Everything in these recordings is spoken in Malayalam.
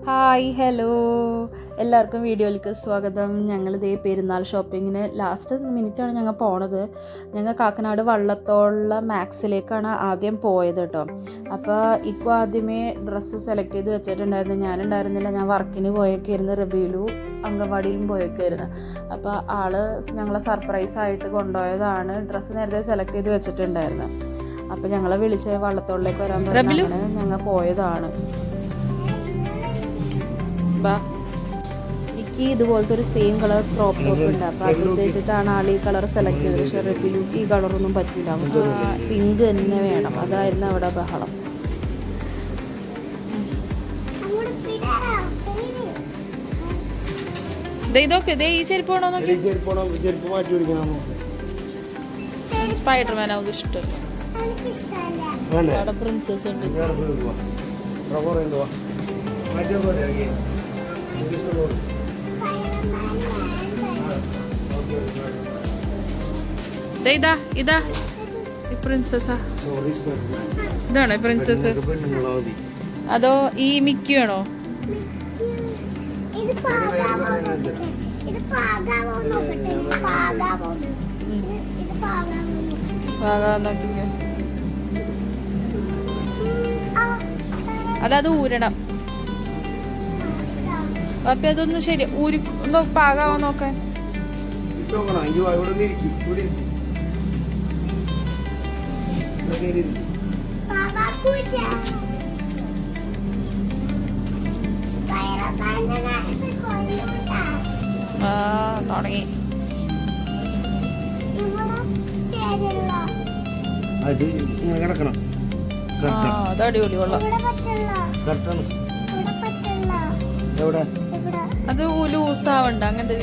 ഹായ് ഹലോ എല്ലാവർക്കും വീഡിയോയിലേക്ക് സ്വാഗതം. ഞങ്ങളിതേ പെരുന്നാൾ ഷോപ്പിങ്ങിന് ലാസ്റ്റ് മിനിറ്റാണ് ഞങ്ങൾ പോണത്. ഞങ്ങൾ കാക്കനാട് വള്ളത്തോളുള്ള മാക്സിലേക്കാണ് ആദ്യം പോയത് കേട്ടോ. അപ്പോൾ ഇപ്പോൾ ആദ്യമേ ഡ്രസ്സ് സെലക്ട് ചെയ്ത് വെച്ചിട്ടുണ്ടായിരുന്നു. ഞാനുണ്ടായിരുന്നില്ല, ഞാൻ വർക്കിന് പോയൊക്കെയായിരുന്നു. റിവ്യൂലു അംഗൻവാടിയിലും പോയൊക്കെയായിരുന്നു. അപ്പോൾ ആള് ഞങ്ങളെ സർപ്രൈസായിട്ട് കൊണ്ടുപോയതാണ്. ഡ്രസ്സ് നേരത്തെ സെലക്ട് ചെയ്ത് വെച്ചിട്ടുണ്ടായിരുന്നു. അപ്പോൾ ഞങ്ങളെ വിളിച്ച് വള്ളത്തോളിലേക്ക് വരാൻ പറഞ്ഞു. ഞങ്ങൾ പോയതാണ്. എനിക്ക് ഇതുപോലത്തെ ഒരു സെയിം കളർ ക്രോപ്പ് ടോപ്പ് ഉണ്ട്. അപ്പോൾ അത് ഉദ്ദേശിച്ചിട്ടാണ് ആൾ ഈ കളർ സെലക്ട് ചെയ്തത്. പക്ഷേ റെബിലു ഈ കളറൊന്നും പറ്റില്ല, നമുക്ക് പിങ്ക് തന്നെ വേണം. അതായിരുന്നു അവിടെ ബഹളം. ഈ ചെരുപ്പ് സ്പൈഡർമാൻ നമുക്ക് ഇഷ്ടമല്ല. പ്രിൻസസ് ഉണ്ട്. ഇതാ ഈ പ്രിൻസസാ, ഇതാണ് പ്രിൻസസ്. അതോ ഈ മിക്കി ആണോ? അതത് ഊരണം. അപ്പൊ അതൊന്നും ശരി ഊരി പാകാവോ നോക്കാൻ. തുടങ്ങി. അത് അടിപൊളി കൊള്ളാം. അത് ലൂസാവണ്ട, അങ്ങനത്തെ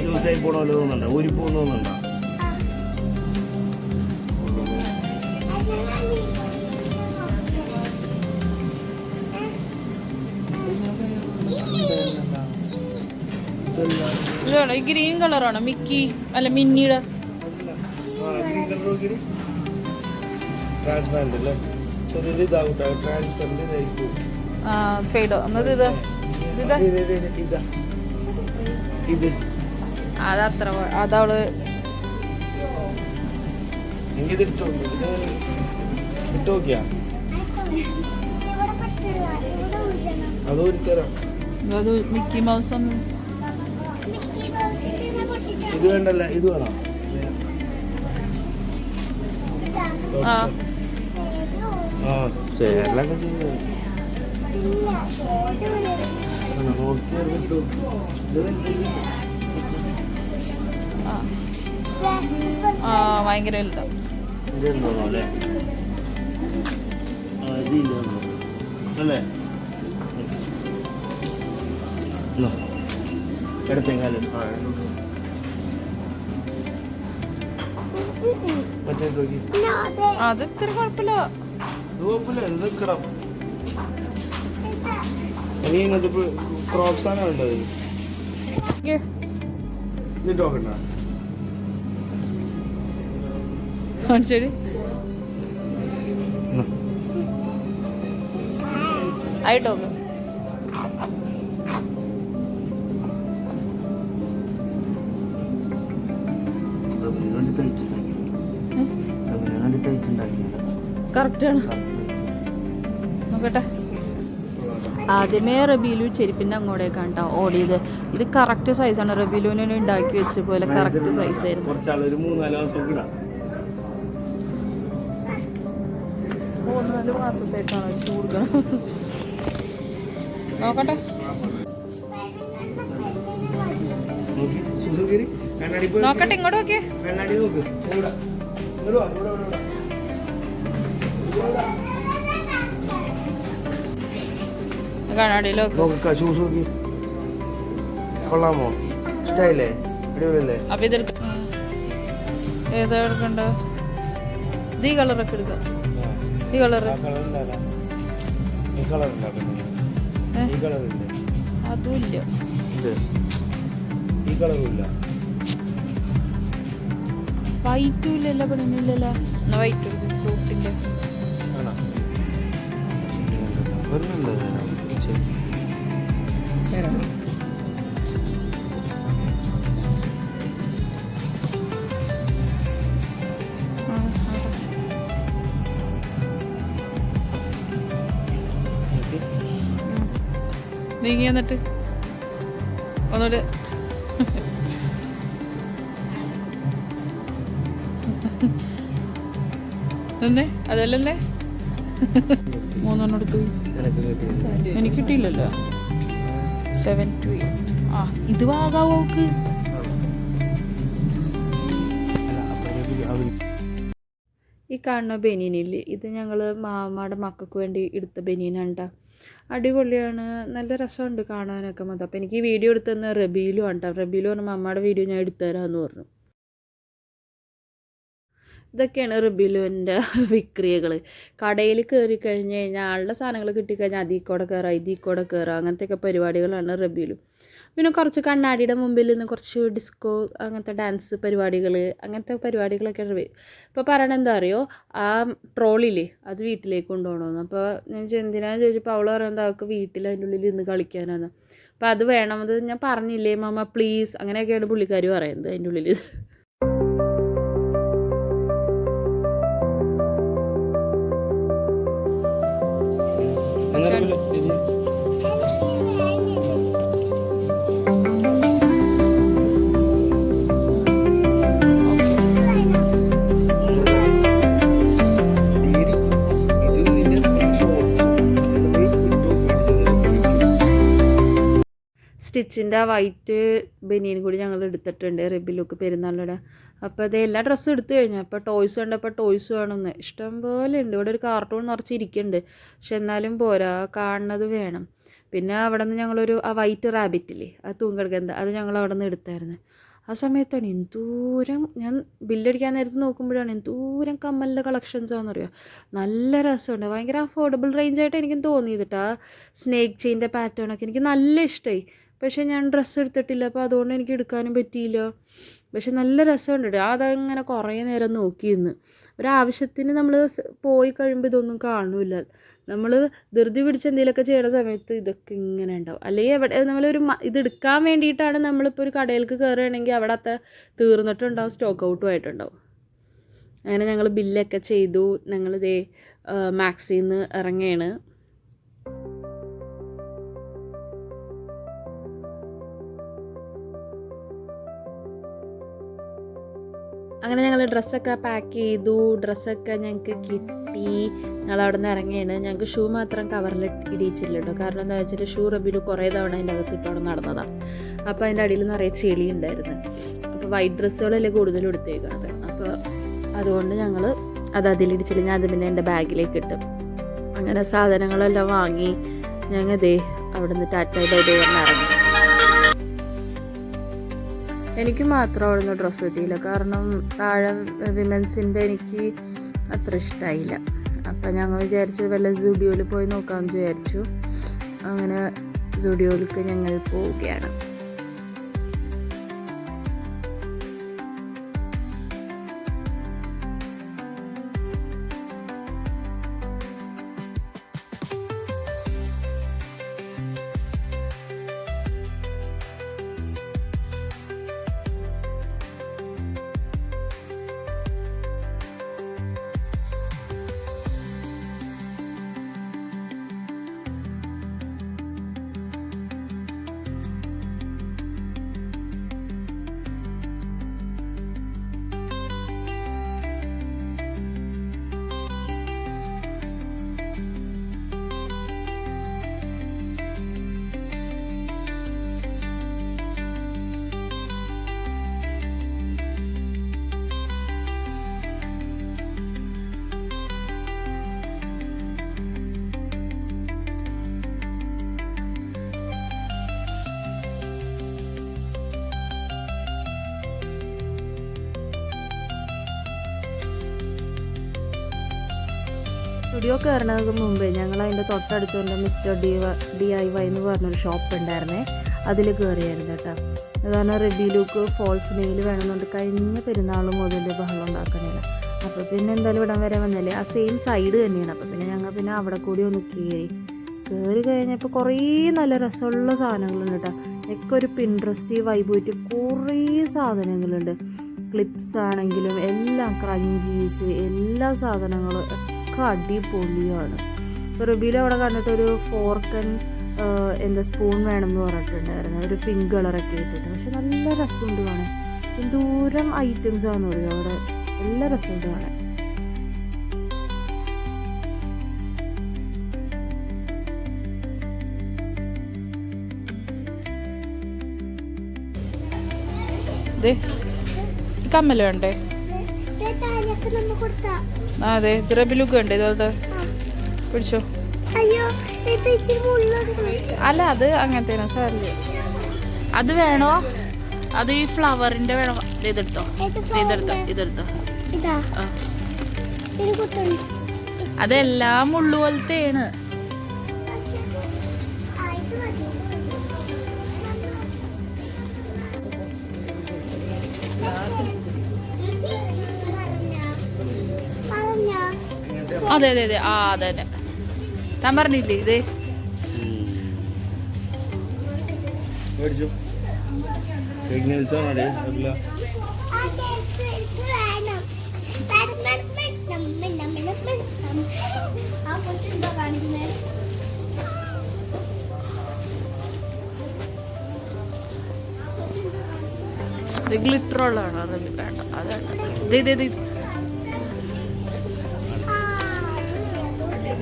ഇതാണോ? ഈ ഗ്രീൻ കളറാണോ മിക്കി? അല്ല മിന്നിയുടെ ഫെയ്ഡോ എന്നത് അതത്ര അതവള് അത് മിക്കി മൗസ് ഒന്നും ഇത് വേണ്ടല്ല, ഇത് വേണം. ചേരലൊക്കെ ഭയങ്കര വലുതാ. അല്ലേ എടുത്തേക്കാലും മറ്റേ അത് ഇത്ര കുഴപ്പമില്ല. ഇത് നിക്കണം. ഇനി ഇങ്ങനത്തെ ക്രോപ്സ് ആണ് വേണ്ടത്. നോക്കണ്ട ശരി ആയിട്ടോക്ക്. കറക്റ്റാണ്. നോക്കട്ടെ. ആദ്യമേ റബീലു ചെരുപ്പിൻ്റെ അങ്ങോട്ടേക്കാണ് കേട്ടോ ഓടിയത്. ഇത് കറക്റ്റ് സൈസാണ്. റബീലുവിനെ ഉണ്ടാക്കി വെച്ച പോലെ കറക്റ്റ് സൈസായിരുന്നു. 3-4 മാസത്തേക്കാണ് വെച്ച് കൊടുക്കണം. നോക്കട്ടെ. നോക്കട്ടെ, ഇങ്ങോട്ട് നോക്കിയേ. കൊള്ളാമോ? ഇഷ്ടായില്ലേ? അടിപൊളിയല്ലേ? അപ്പൊ ഇതെടുക്ക. ഏതാ എടുക്കണ്ട? ഈ കളറൊക്കെ എടുക്കാം. ഈ കളറ് അതും ഇല്ല. ഈ കളറും ഇല്ല. വൈറ്റും ഇല്ലല്ലോ, പെണ്ണില്ലല്ലോ. എന്നാ വൈറ്റ് എടുക്കും. ഫ്രൂട്ടിന്റെ നീങ്ങി എന്നിട്ട് ഒന്നുകൂടെ എന്നേ അതല്ലേ 3 എടുത്തു. എനിക്ക് കിട്ടിയില്ലല്ലോ. 7 to 8. ആ ഇത് വാകാവോക്ക്. ഈ കാണുന്ന ബനിയനില്ലേ, ഇത് ഞങ്ങൾ മാമാടെ മക്കൾക്ക് വേണ്ടി എടുത്ത ബനിയനാണ്. അടിപൊളിയാണ്, നല്ല രസമുണ്ട് കാണാനൊക്കെ മതി. അപ്പോൾ എനിക്ക് ഈ വീഡിയോ എടുത്തുതന്ന റബീലു ആണ്. റബീലു പറഞ്ഞ മാമാടെ വീഡിയോ ഞാൻ എടുത്തു തരാമെന്ന് പറഞ്ഞു. ഇതൊക്കെയാണ് റബീലുവിൻ്റെ വിക്രിയകൾ. കടയിൽ കയറി കഴിഞ്ഞ് കഴിഞ്ഞാൽ ആളുടെ സാധനങ്ങൾ കിട്ടിക്കഴിഞ്ഞാൽ അതിൽ കൂടെ കയറുക, ഇതിൽ കൂടെ കയറുക, അങ്ങനത്തെയൊക്കെ പരിപാടികളാണ് റബീലു. പിന്നെ കുറച്ച് കണ്ണാടിയുടെ മുമ്പിൽ നിന്ന് കുറച്ച് ഡിസ്കോ, അങ്ങനത്തെ ഡാൻസ് പരിപാടികൾ, അങ്ങനത്തെ പരിപാടികളൊക്കെ ഇപ്പോൾ പറയണത് എന്താ അറിയോ, ആ ട്രോളില്ലേ അത് വീട്ടിലേക്ക് കൊണ്ടുപോകണമെന്ന്. അപ്പോൾ ഞാൻ എന്തിനാന്ന് ചോദിച്ചപ്പോൾ അവൾ പറയുന്നത് അവൾക്ക് വീട്ടിൽ അതിൻ്റെ ഉള്ളിൽ ഇന്ന് കളിക്കാനാണ്. അപ്പോൾ അത് വേണം, അത് ഞാൻ പറഞ്ഞില്ലേ മാമ പ്ലീസ്, അങ്ങനെയൊക്കെയാണ് പുള്ളിക്കാർ പറയുന്നത് അതിൻ്റെ ഉള്ളിൽ. സ്റ്റിച്ചിൻ്റെ ആ വൈറ്റ് ബനിയൻ കൂടി ഞങ്ങൾ എടുത്തിട്ടുണ്ട് റബീലുക്ക് പെരുന്നാളിനിടെ. അപ്പോൾ അത് എല്ലാ ഡ്രസ്സും എടുത്തു കഴിഞ്ഞു. അപ്പോൾ ടോയ്സ് കണ്ടപ്പോൾ ടോയ്സ് വേണമെന്ന് ഇഷ്ടം പോലെ ഉണ്ട്. ഇവിടെ ഒരു കാർട്ടൂൺ നിറച്ചിരിക്കുന്നുണ്ട്, പക്ഷെ എന്നാലും പോരാ, കാണുന്നത് വേണം. പിന്നെ അവിടെ നിന്ന് ഞങ്ങളൊരു ആ വൈറ്റ് റാബിറ്റില്ലേ, അത് തൂങ്ങിക്കിടക്കുന്നത്, അത് ഞങ്ങൾ അവിടെ നിന്ന് എടുത്തായിരുന്നു. ആ സമയത്താണ് എന്തോരം, ഞാൻ ബില്ലടിക്കാൻ നേരത്ത് നോക്കുമ്പോഴാണ് എന്തോരം കമ്മലിൻ്റെ കളക്ഷൻസാണെന്ന് അറിയുമോ. നല്ല രസമുണ്ട്, ഭയങ്കര അഫോർഡബിൾ റേഞ്ചായിട്ട് എനിക്കും തോന്നിയിട്ട്. ആ സ്നേക്ക് ചെയിൻ്റെ പാറ്റേണൊക്കെ എനിക്ക് നല്ല ഇഷ്ടമായി. പക്ഷേ ഞാൻ ഡ്രസ്സ് എടുത്തിട്ടില്ല, അപ്പോൾ അതുകൊണ്ട് എനിക്ക് എടുക്കാനും പറ്റിയില്ല. പക്ഷെ നല്ല രസമുണ്ട്. അതങ്ങനെ കുറേ നേരം നോക്കിയിരുന്നു. ഒരാവശ്യത്തിന് നമ്മൾ പോയി കഴിയുമ്പോൾ ഇതൊന്നും കാണില്ല. നമ്മൾ ധൃതി പിടിച്ച് എന്തെങ്കിലുമൊക്കെ ചെയ്യുന്ന സമയത്ത് ഇതൊക്കെ ഇങ്ങനെ ഉണ്ടാവും. അല്ലെങ്കിൽ എവിടെ നമ്മളൊരു ഇതെടുക്കാൻ വേണ്ടിയിട്ടാണ് നമ്മളിപ്പോൾ ഒരു കടയിലേക്ക് കയറുകയാണെങ്കിൽ അവിടെ അത്ര തീർന്നിട്ടുണ്ടാവും, സ്റ്റോക്ക് ഔട്ടും ആയിട്ടുണ്ടാവും. അങ്ങനെ ഞങ്ങൾ ബില്ലൊക്കെ ചെയ്തു. ഞങ്ങളിതേ മാക്സിൽ നിന്ന് ഇറങ്ങുകയാണ്. അങ്ങനെ ഞങ്ങൾ ഡ്രസ്സൊക്കെ പാക്ക് ചെയ്തു. ഡ്രസ്സൊക്കെ ഞങ്ങൾക്ക് കിട്ടി. ഞങ്ങൾ അവിടെ നിന്ന് ഇറങ്ങിയാണ്. ഞങ്ങൾക്ക് ഷൂ മാത്രം കവറിൽ ഇടിയിച്ചില്ല കേട്ടോ. കാരണം എന്താ വെച്ചാൽ ഷൂ റബീലു കുറേ തവണ അതിൻ്റെ അകത്ത് ഇട്ടോടെ നടന്നതാണ്. അപ്പോൾ അതിൻ്റെ അടിയിൽ നിറയെ ചെളി ഉണ്ടായിരുന്നു. അപ്പോൾ വൈറ്റ് ഡ്രസ്സുകളല്ലേ കൂടുതലും എടുത്തേക്കുന്നത്. അപ്പോൾ അതുകൊണ്ട് ഞങ്ങൾ അത് അതിലിടിച്ചില്ല. ഞാൻ അത് പിന്നെ എൻ്റെ ബാഗിലേക്ക് ഇട്ടു. അങ്ങനെ സാധനങ്ങളെല്ലാം വാങ്ങി ഞങ്ങൾ ദേ അവിടെ നിന്ന് ടാറ്റ ബൈ ബൈ പറഞ്ഞ് ഇറങ്ങി. എനിക്ക് മാത്രം അവിടെ നിന്ന് ഡ്രസ്സ് കിട്ടിയില്ല, കാരണം താഴെ വിമൻസിൻ്റെ എനിക്ക് അത്ര ഇഷ്ടമായില്ല. അപ്പം ഞങ്ങൾ വിചാരിച്ചു വല്ല സ്റ്റുഡിയോയിൽ പോയി നോക്കാമെന്ന് വിചാരിച്ചു. അങ്ങനെ സ്റ്റുഡിയോയിലേക്ക് ഞങ്ങൾ പോവുകയാണ്. സ്റ്റുഡിയോ കയറുന്നതിന് മുമ്പേ ഞങ്ങൾ അതിൻ്റെ തൊട്ടടുത്ത് തന്നെ മിസ്റ്റർ DIY എന്ന് പറഞ്ഞൊരു ഷോപ്പ് ഉണ്ടായിരുന്നേ, അതിൽ കയറിയായിരുന്നു കേട്ടോ. കാരണം റബീലുക്ക് ഫോൾസ് നെയിൽ വേണമെന്നുണ്ട്. കഴിഞ്ഞ പെരുന്നാൾ മുതൽ ബഹളം ഉണ്ടാക്കണില്ല. അപ്പോൾ പിന്നെ എന്തായാലും ഇവിടം വരെ വന്നല്ലേ, ആ സെയിം സൈഡ് തന്നെയാണ്. അപ്പോൾ പിന്നെ ഞങ്ങൾ അവിടെ കൂടി ഒന്ന് കയറി. കയറി കഴിഞ്ഞപ്പോൾ കുറേ നല്ല രസമുള്ള സാധനങ്ങളുണ്ട് കേട്ടോ. ഒക്കെ ഒരു പിൻട്രസ്റ്റ് വൈബ് പോയിട്ട് കുറേ സാധനങ്ങളുണ്ട്. ക്ലിപ്സ് ആണെങ്കിലും എല്ലാം ക്രഞ്ചീസ് എല്ലാ സാധനങ്ങളും ഒക്കെ അടിപൊളിയാണ്. ഇപ്പോൾ റബീല അവിടെ കണ്ടിട്ടൊരു ഫോർക്കൻ സ്പൂൺ വേണമെന്ന് പറഞ്ഞിട്ടുണ്ടായിരുന്നു, ഒരു പിങ്ക് കളറൊക്കെ ഇട്ടിട്ട്. പക്ഷെ നല്ല രസമുണ്ട് കാണാൻ. എന്തോരം ഐറ്റംസ് ആണെന്ന് പറയുക അവിടെ, നല്ല രസമുണ്ട് കാണാൻ. കമ്മല് വേണ്ടേ? അതെ, റബിലുക്ക് ഉണ്ട് ഇതുപോലത്തെ. പിടിച്ചോ. അല്ല അത് അങ്ങനത്തെ സാറില്ല. അത് വേണോ? അത് ഈ ഫ്ലവറിന്റെ വേണോ? ഇതെടുത്തോ, ഇതെടുത്തോ. അതെല്ലാം മുള്ളു പോലത്തെയാണ്. അതെ അതെ അതെ, അതന്നെ ഞാൻ പറഞ്ഞില്ലേ. ഇതേ ഗ്ലിറ്റർ ഉള്ളതാണോ? വേണ്ട, അതാണ്.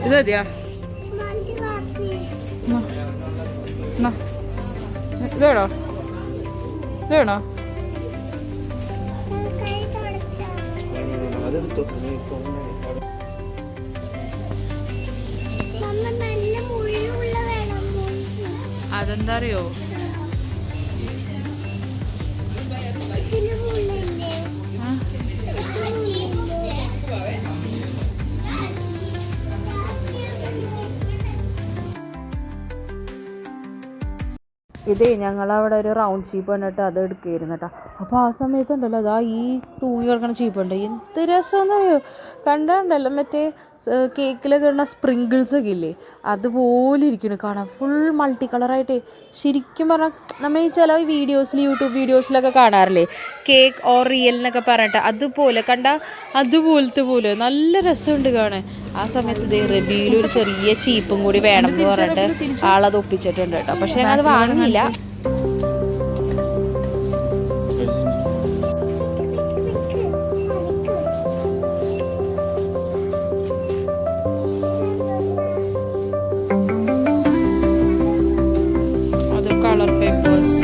ഇത് മതിയാ? ഇത് വേണോ? ഇത് വേണോ? അതെന്താ അറിയോ? ഇതേ ഞങ്ങളവിടെ ഒരു റൗണ്ട് ചീപ്പ് കണ്ടിട്ട് അത് എടുക്കുകയായിരുന്നു കേട്ടോ. അപ്പോൾ ആ സമയത്തുണ്ടല്ലോ അതാ ഈ തൂങ്ങി കിടക്കുന്ന ചീപ്പുണ്ട്. എന്ത് രസമെന്ന് അറിയോ കണ്ടാണ്ടല്ലോ. മറ്റേ കേക്കിലൊക്കെ ഇടുന്ന സ്പ്രിങ്കിൾസ് ഒക്കെ ഇല്ലേ, അതുപോലെ ഇരിക്കുന്നു കാണാൻ. ഫുൾ മൾട്ടി കളറായിട്ട്. ശരിക്കും പറഞ്ഞാൽ നമ്മൾ ഈ ചില വീഡിയോസിൽ യൂട്യൂബ് വീഡിയോസിലൊക്കെ കാണാറില്ലേ, കേക്ക് ഓർ റിയൽ എന്നൊക്കെ പറഞ്ഞിട്ട്, അതുപോലെ കണ്ടാൽ അതുപോലത്തെ പോലെ നല്ല രസമുണ്ട് കാണാൻ. ആ സമയത്ത് ഇതേ റബീലൊരു ചെറിയ ചീപ്പും കൂടി വേണം എന്ന് പറഞ്ഞിട്ട് ആളത് ഒപ്പിച്ചിട്ടുണ്ട് കേട്ടോ. പക്ഷെ ഞങ്ങൾ അത് വാങ്ങില്ല. അത് കളർ പേപ്പേഴ്സ്.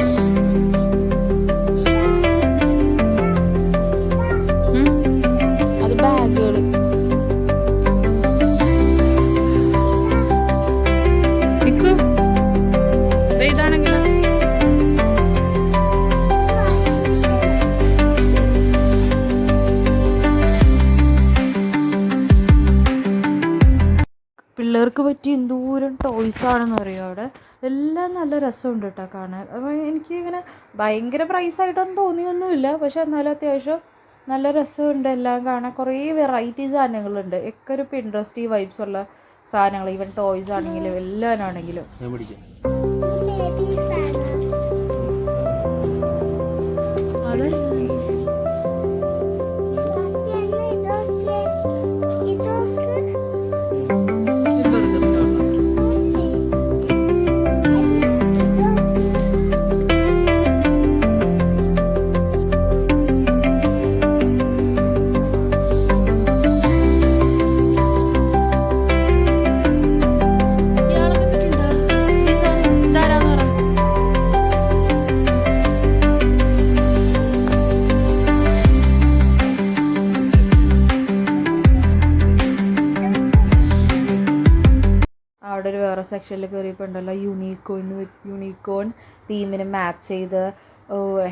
അത് ബാഗുകൾ. ഇതാണെങ്കിലോ പിള്ളേർക്ക് പറ്റി എന്തോരം ടോയ്സ് ആണെന്ന് അറിയാം അവിടെ. എല്ലാം നല്ല രസമുണ്ട് കേട്ടോ കാണാൻ. അപ്പോൾ എനിക്ക് ഇങ്ങനെ ഭയങ്കര പ്രൈസായിട്ടൊന്നും തോന്നിയൊന്നുമില്ല, പക്ഷെ എന്നാലും അത്യാവശ്യം നല്ല രസമുണ്ട് എല്ലാം കാണാൻ. കുറേ വെറൈറ്റി സാധനങ്ങളുണ്ട്. ഒക്കെ ഒരു പിൻട്രസ്റ്റ് വൈബ്സ് ഉള്ള സാധനങ്ങൾ, ഈവൻ ടോയ്സ് ആണെങ്കിലും എല്ലാവരാണെങ്കിലും. അവിടെ ഒരു വേറെ സെക്ഷനിൽ കയറിയപ്പോൾ ഉണ്ടല്ലോ യൂണിക്കോൺ തീമിന് മാച്ച് ചെയ്ത്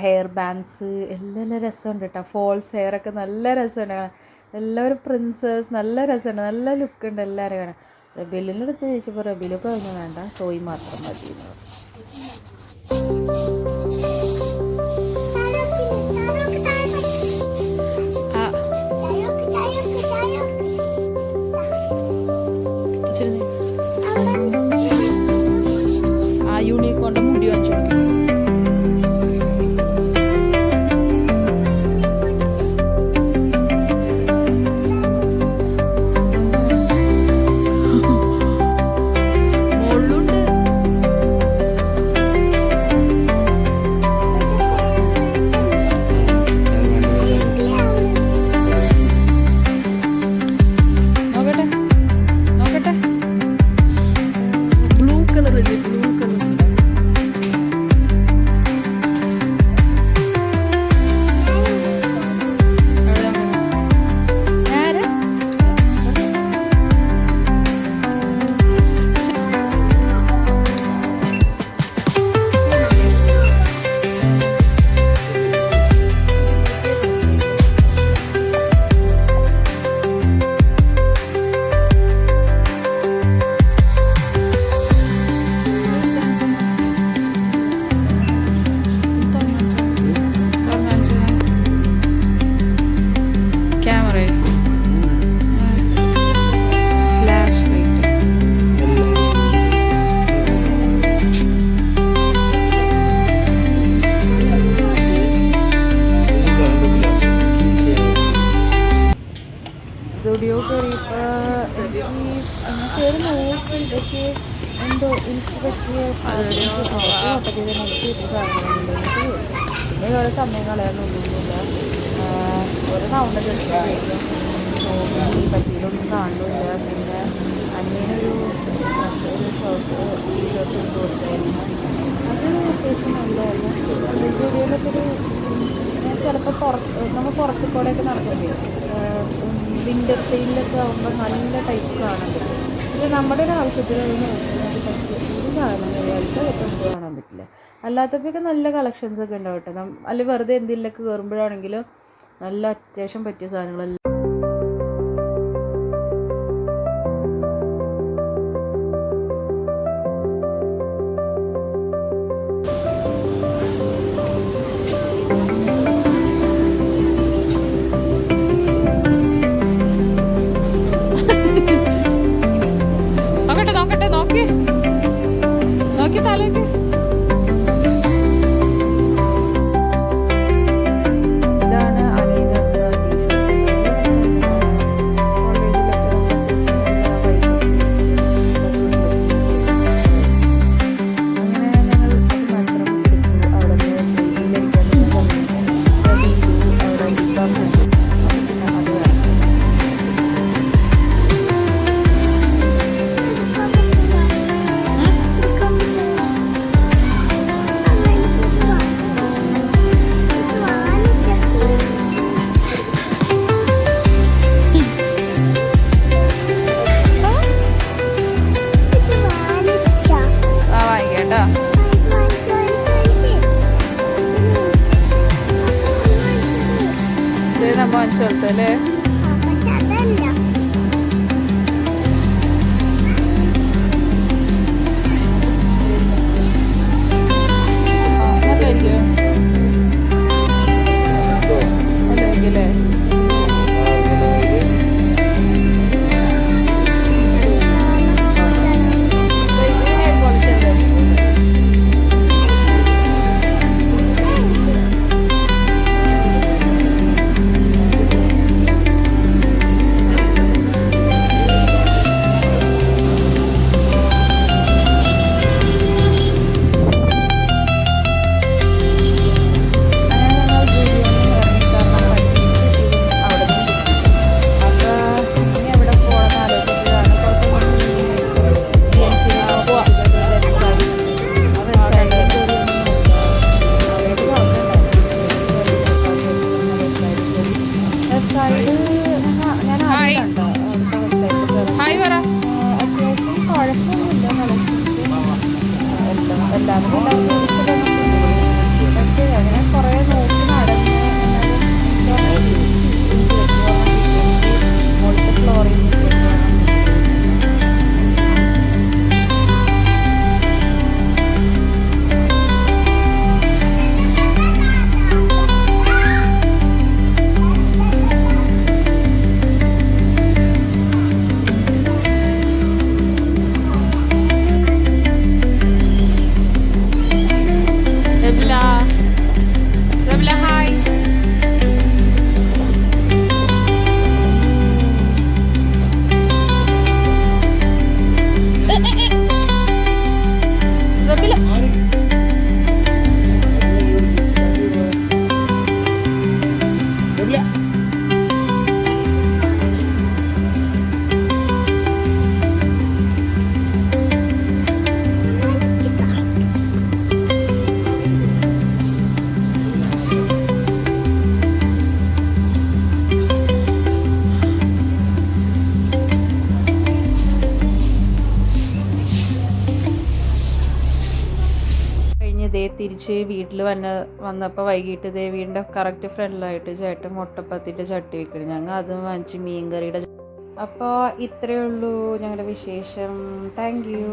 ഹെയർ ബാൻഡ്സ് എല്ലാം രസമുണ്ട് കേട്ടോ. ഫോൾസ് ഹെയറൊക്കെ നല്ല രസമുണ്ട് കാണാൻ. എല്ലാവരും പ്രിൻസസ് നല്ല രസമുണ്ട്, നല്ല ലുക്കുണ്ട് എല്ലാവരും കാണാൻ. റബീലിൻ്റെ അടുത്ത് ചോദിച്ചപ്പോൾ റബീലൊക്കെ ഒന്നും വേണ്ട, ടോയ് മാത്രം മതി. മൊത്തത്തിൽ തന്നെ എനിക്ക് കിട്ടിയ സാധനങ്ങളുണ്ട്. എനിക്ക് പിന്നെ വേറെ സമയം കളയാനൊന്നുമില്ല. ഒരു റൗണ്ടൊക്കെ അടിച്ചിട്ട് പറ്റിയിലൊന്നും കാണുന്നില്ല. പിന്നെ അന്നേനൊരു ഡ്രസ്സ് ഒരു ഷർട്ട് ടീഷർട്ട് ഇട്ട് കൊടുത്തായിരുന്നു. അത് അത്യാവശ്യം നല്ലതായിരുന്നു. ചെടികളൊക്കെ ഒരു ചിലപ്പോൾ നമ്മൾ പുറത്തു കൂടെയൊക്കെ നടക്കില്ലേ, വിൻ്റർ സെയിലൊക്കെ ആകുമ്പോൾ നല്ല ടൈപ്പ് കാണാൻ പറ്റും. പിന്നെ നമ്മുടെ ഒരു ആവശ്യത്തിന് അത് നോക്കുന്നത് പറ്റിയ ഒരു സാധനം വരെയായിട്ട് നമുക്ക് കാണാൻ പറ്റില്ല. അല്ലാത്തപ്പോഴൊക്കെ നല്ല കളക്ഷൻസ് ഒക്കെ ഉണ്ടാവും കേട്ടോ. അല്ലെങ്കിൽ വെറുതെ എന്തെങ്കിലുമൊക്കെ കയറുമ്പോഴാണെങ്കിലും നല്ല അത്യാവശ്യം പറ്റിയ സാധനങ്ങളെല്ലാം. നോക്കട്ടെ നോക്കി തലേക്ക് ഇതാണ് അനിയനുള്ള അങ്ങനെ ഞങ്ങൾ മാത്രം പിടിച്ചു. അവിടെ വാങ്ങിച്ചോളത്തല്ലേ. നല്ലായിരിക്കും അല്ലേ? പക്ഷേ അങ്ങനെ കുറേ നോക്കി നടന്ന് മുകളിലത്തെ ഫ്ലോറിൽ തിരിച്ച് വീട്ടിൽ വന്നപ്പോൾ വൈകിട്ട് ദേ വീടിൻ്റെ കറക്റ്റ് ഫ്രണ്ടിലായിട്ട് ചേട്ടൻ മുട്ടപ്പത്തിൻ്റെ ചട്ടി വെക്കണം. ഞങ്ങൾ അതും വാങ്ങിച്ച് മീൻ കറിയുടെ. അപ്പോൾ ഇത്രയേ ഉള്ളൂ ഞങ്ങളുടെ വിശേഷം. Thank you.